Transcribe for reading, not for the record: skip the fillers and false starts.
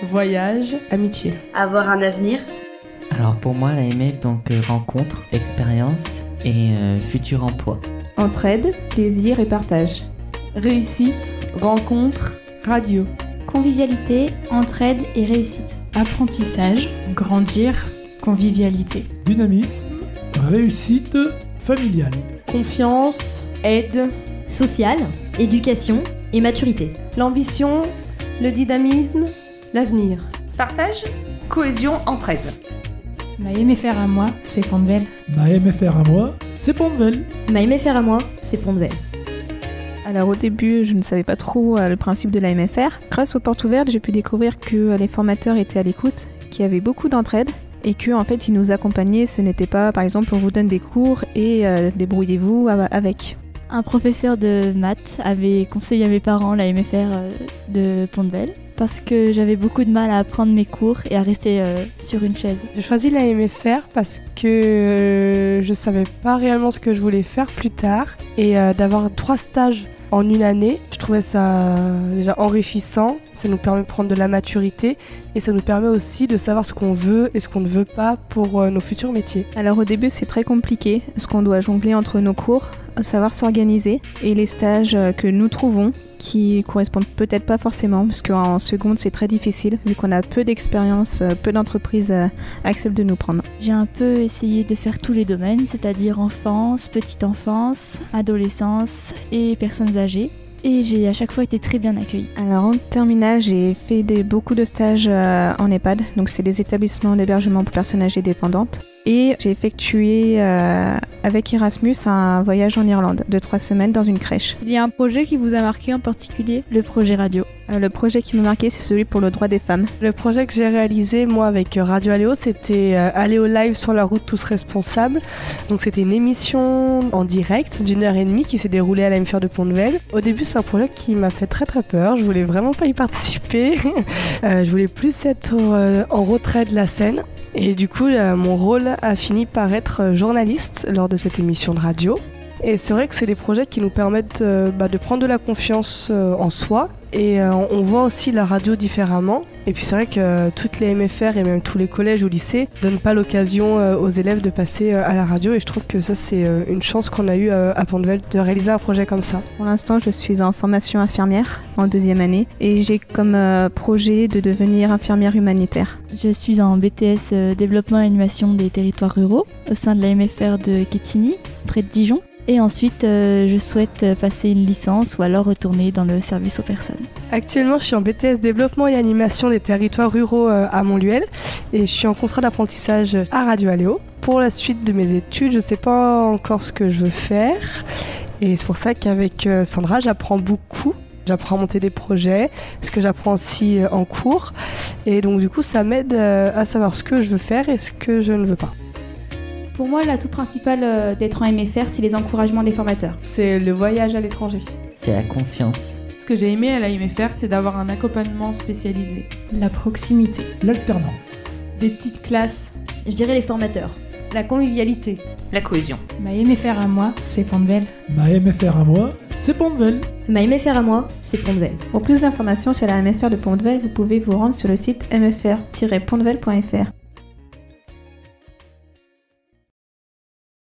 voyage, amitié. Avoir un avenir. Alors pour moi, l'AMF, donc rencontre, expérience et futur emploi. Entraide, plaisir et partage. Réussite, rencontre, radio. Convivialité, entraide et réussite. Apprentissage, grandir, convivialité. Dynamisme, réussite familiale. Confiance, aide. Sociale, éducation et maturité. L'ambition, le dynamisme, l'avenir. Partage, cohésion, entraide. Ma MFR à moi, c'est Pont-de-Vel. Ma MFR à moi, c'est Pont-de-Vel. Ma MFR à moi, c'est Pont-de-Vel. Alors au début, je ne savais pas trop le principe de la MFR. Grâce aux portes ouvertes, j'ai pu découvrir que les formateurs étaient à l'écoute, qu'il y avait beaucoup d'entraide et qu'en fait, ils nous accompagnaient. Ce n'était pas, par exemple, on vous donne des cours et débrouillez-vous avec. Un professeur de maths avait conseillé à mes parents la MFR de Pont-de-Vel parce que j'avais beaucoup de mal à apprendre mes cours et à rester sur une chaise. J'ai choisi la MFR parce que je savais pas réellement ce que je voulais faire plus tard et d'avoir 3 stages en une année, je trouvais ça déjà enrichissant, ça nous permet de prendre de la maturité et ça nous permet aussi de savoir ce qu'on veut et ce qu'on ne veut pas pour nos futurs métiers. Alors au début c'est très compliqué, parce qu'on doit jongler entre nos cours, savoir s'organiser et les stages que nous trouvons qui correspondent peut-être pas forcément, parce qu'en seconde c'est très difficile, vu qu'on a peu d'expérience, peu d'entreprises acceptent de nous prendre. J'ai un peu essayé de faire tous les domaines, c'est-à-dire enfance, petite enfance, adolescence et personnes âgées. Et j'ai à chaque fois été très bien accueillie. Alors en terminale, j'ai fait beaucoup de stages en EHPAD, donc c'est des établissements d'hébergement pour personnes âgées dépendantes. Et j'ai effectué avec Erasmus un voyage en Irlande de 3 semaines dans une crèche. Il y a un projet qui vous a marqué en particulier, le projet radio. Le projet qui m'a marqué, c'est celui pour le droit des femmes. Le projet que j'ai réalisé, moi, avec Radio Aléo, c'était Aléo Live sur la route tous responsables. Donc c'était une émission en direct d'1h30 qui s'est déroulée à la MFR de Pont-de-Vel. Au début, c'est un projet qui m'a fait très très peur. Je voulais vraiment pas y participer. Je voulais plus être en retrait de la scène. Et du coup, mon rôle a fini par être journaliste lors de cette émission de radio. Et c'est vrai que c'est des projets qui nous permettent de prendre de la confiance en soi. Et on voit aussi la radio différemment. Et puis c'est vrai que toutes les MFR et même tous les collèges ou lycées donnent pas l'occasion aux élèves de passer à la radio. Et je trouve que ça, c'est une chance qu'on a eue à Pont-de-Vel de réaliser un projet comme ça. Pour l'instant, je suis en formation infirmière en 2e année. Et j'ai comme projet de devenir infirmière humanitaire. Je suis en BTS développement et animation des territoires ruraux au sein de la MFR de Quetigny, près de Dijon. Et ensuite, je souhaite passer une licence ou alors retourner dans le service aux personnes. Actuellement, je suis en BTS développement et animation des territoires ruraux à Montluel et je suis en contrat d'apprentissage à Radio Aléo. Pour la suite de mes études, je ne sais pas encore ce que je veux faire et c'est pour ça qu'avec Sandra, j'apprends beaucoup. J'apprends à monter des projets, ce que j'apprends aussi en cours et donc du coup, ça m'aide à savoir ce que je veux faire et ce que je ne veux pas. Pour moi, l'atout principal d'être en MFR, c'est les encouragements des formateurs. C'est le voyage à l'étranger. C'est la confiance. Ce que j'ai aimé à la MFR, c'est d'avoir un accompagnement spécialisé. La proximité. L'alternance. Des petites classes. Je dirais les formateurs. La convivialité. La cohésion. Ma MFR à moi, c'est Pont-de-Vel. Ma MFR à moi, c'est Pont-de-Vel. Ma MFR à moi, c'est Pont-de-Vel. Pour plus d'informations sur la MFR de Pont-de-Vel, vous pouvez vous rendre sur le site mfr-pont-de-vel.fr.